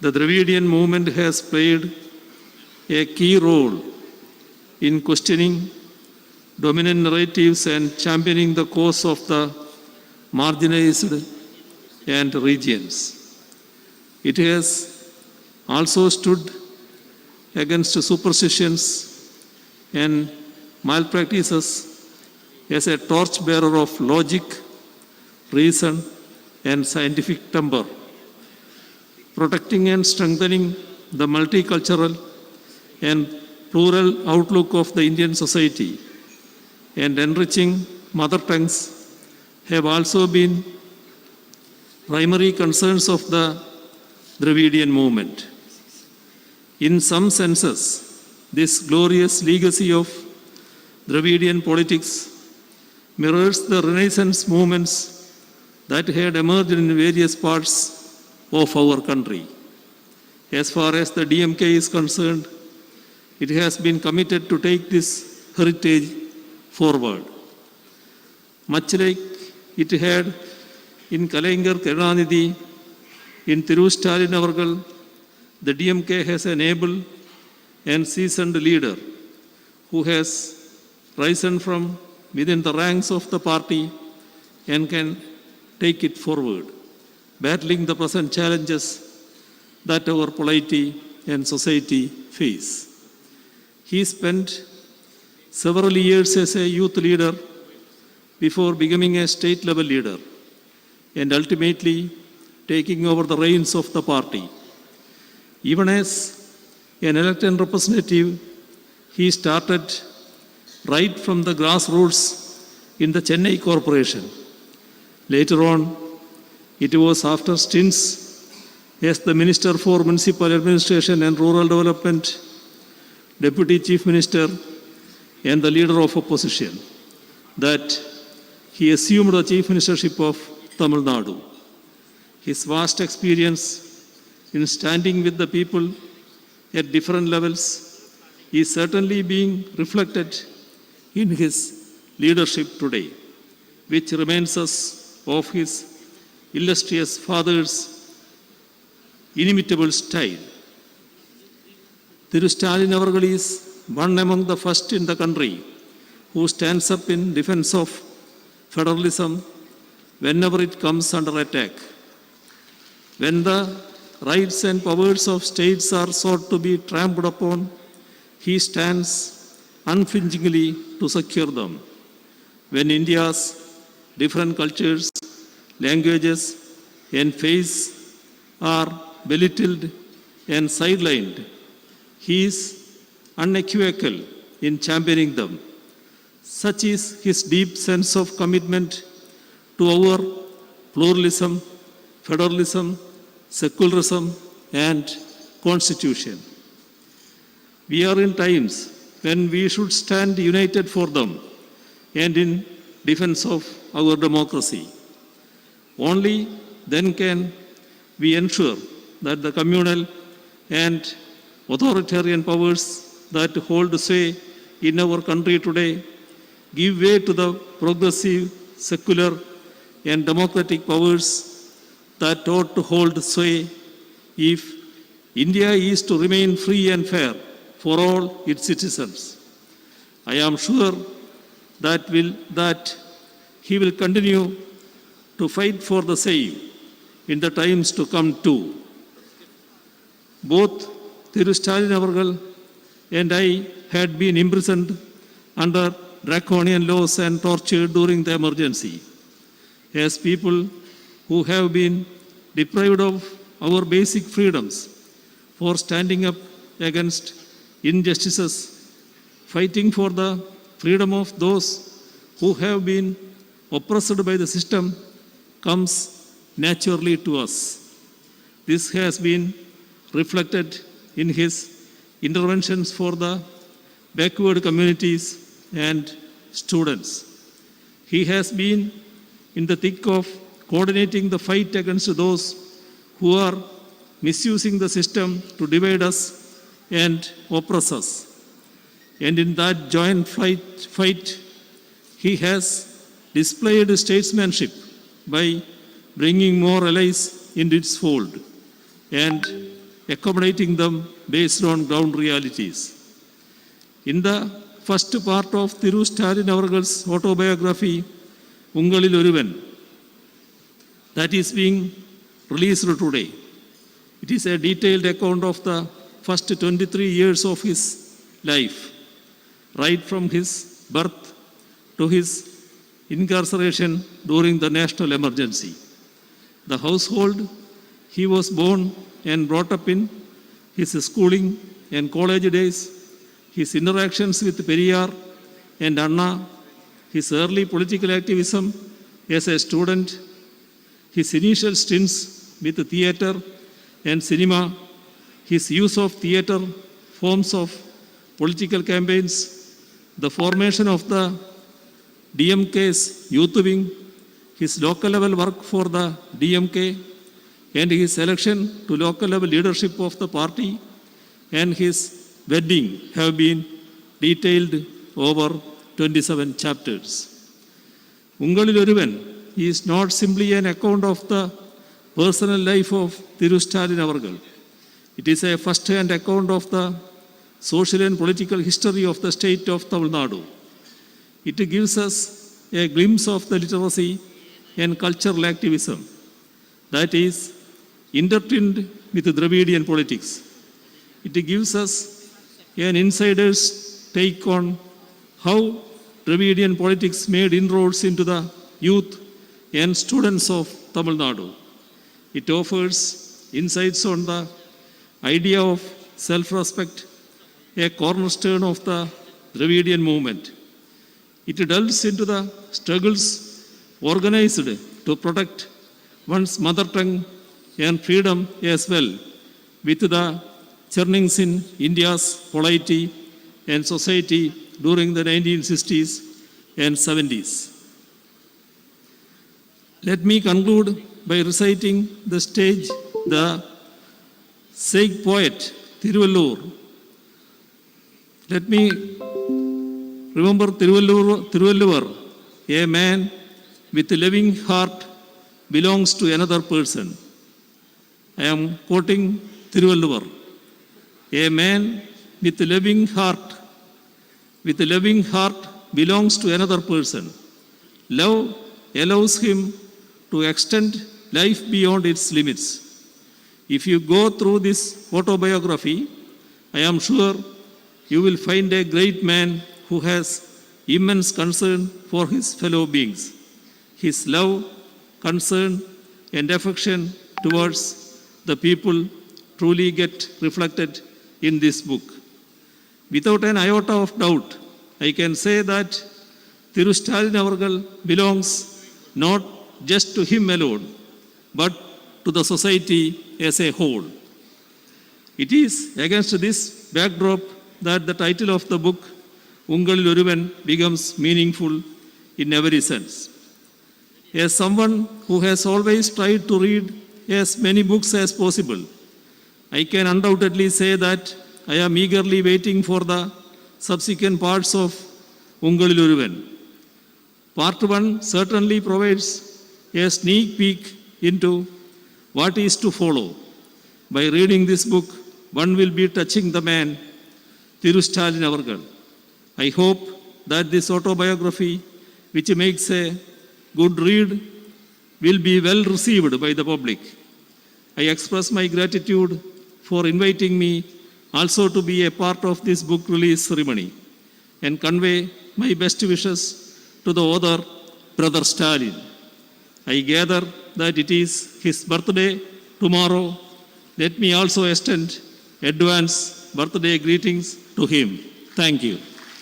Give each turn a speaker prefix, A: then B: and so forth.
A: The Dravidian movement has played a key role in questioning dominant narratives and championing the cause of the marginalized and regions. It has also stood against superstitions and malpractices as a torchbearer of logic, reason, and scientific temper, protecting and strengthening the multicultural and plural outlook of the Indian society, and enriching mother tongues have also been primary concerns of the Dravidian movement. In some senses, this glorious legacy of Dravidian politics mirrors the Renaissance movements that had emerged in various parts of our country. As far as the DMK is concerned, it has been committed to take this heritage forward. Much like it had in Kalaignar Karunanidhi, in Stalin Avargal, the DMK has an able and seasoned leader who has risen from within the ranks of the party and can take it forward, battling the present challenges that our polity and society face. He spent several years as a youth leader before becoming a state-level leader and ultimately taking over the reins of the party. Even as an elected representative, he started right from the grassroots in the Chennai Corporation. Later on, it was after stints as the Minister for Municipal Administration and Rural Development, Deputy Chief Minister, and the Leader of Opposition that he assumed the Chief Ministership of Tamil Nadu. His vast experience in standing with the people at different levels is certainly being reflected in his leadership today, which reminds us of his illustrious father's inimitable style. Stalin Avargal is one among the first in the country who stands up in defense of federalism whenever it comes under attack. When the rights and powers of states are sought to be trampled upon, he stands unflinchingly to secure them. When India's different cultures, languages, and faiths are belittled and sidelined, he is unequivocal in championing them. Such is his deep sense of commitment to our pluralism, federalism, secularism, and constitution. We are in times when we should stand united for them and in defense of our democracy. Only then can we ensure that the communal and authoritarian powers that hold sway in our country today give way to the progressive, secular, and democratic powers that ought to hold sway if India is to remain free and fair for all its citizens. I am sure that he will continue to fight for the same in the times to come too. Both Stalin Avargal and I had been imprisoned under draconian laws and tortured during the emergency. As people who have been deprived of our basic freedoms for standing up against injustices, fighting for the freedom of those who have been oppressed by the system comes naturally to us. This has been reflected in his interventions for the backward communities and students. He has been in the thick of coordinating the fight against those who are misusing the system to divide us and oppress us. And in that joint fight, he has displayed statesmanship by bringing more allies into its fold and accommodating them based on ground realities. In the first part of Thiru Stalin Avargal's autobiography, Ungalil Oruvan, that is being released today. It is a detailed account of the first 23 years of his life, right from his birth to his incarceration during the national emergency. The household he was born and brought up in, his schooling and college days, his interactions with Periyar and Anna, his early political activism as a student, his initial stints with theatre and cinema, his use of theatre forms of political campaigns, the formation of the DMK's youth wing, his local level work for the DMK, and his election to local level leadership of the party, and his wedding have been detailed over 27 chapters. Ungalil Oruvan is not simply an account of the personal life of Thiru Stalin Avargal. It is a first-hand account of the social and political history of the state of Tamil Nadu. It gives us a glimpse of the literacy and cultural activism that is intertwined with Dravidian politics. It gives us an insider's take on how Dravidian politics made inroads into the youth and students of Tamil Nadu. It offers insights on the idea of self-respect, a cornerstone of the Dravidian movement. It delves into the struggles organized to protect one's mother tongue and freedom as well, with the churnings in India's polity and society during the 1960s and 70s. Let me conclude by reciting the sage poet Thiruvallur. Let me remember Thiruvallur, a man with a loving heart belongs to another person. I am quoting Thiruvallur. A man with a loving heart belongs to another person. Love allows him to extend life beyond its limits. If you go through this autobiography, I am sure you will find a great man who has immense concern for his fellow beings. His love, concern, and affection towards the people truly get reflected in this book. Without an iota of doubt, I can say that Thiru Stalin Avargal belongs not just to him alone, but to the society as a whole. It is against this backdrop that the title of the book, Ungalil Oruvan, becomes meaningful in every sense. As someone who has always tried to read as many books as possible, I can undoubtedly say that I am eagerly waiting for the subsequent parts of Ungalil Oruvan. Part 1 certainly provides a sneak peek into what is to follow. By reading this book, one will be touching the man, Thiru Stalin Avargal. I hope that this autobiography, which makes a good read, will be well received by the public. I express my gratitude for inviting me also to be a part of this book release ceremony and convey my best wishes to the author, Brother Stalin. I gather that it is his birthday tomorrow. Let me also extend advance birthday greetings to him. Thank you.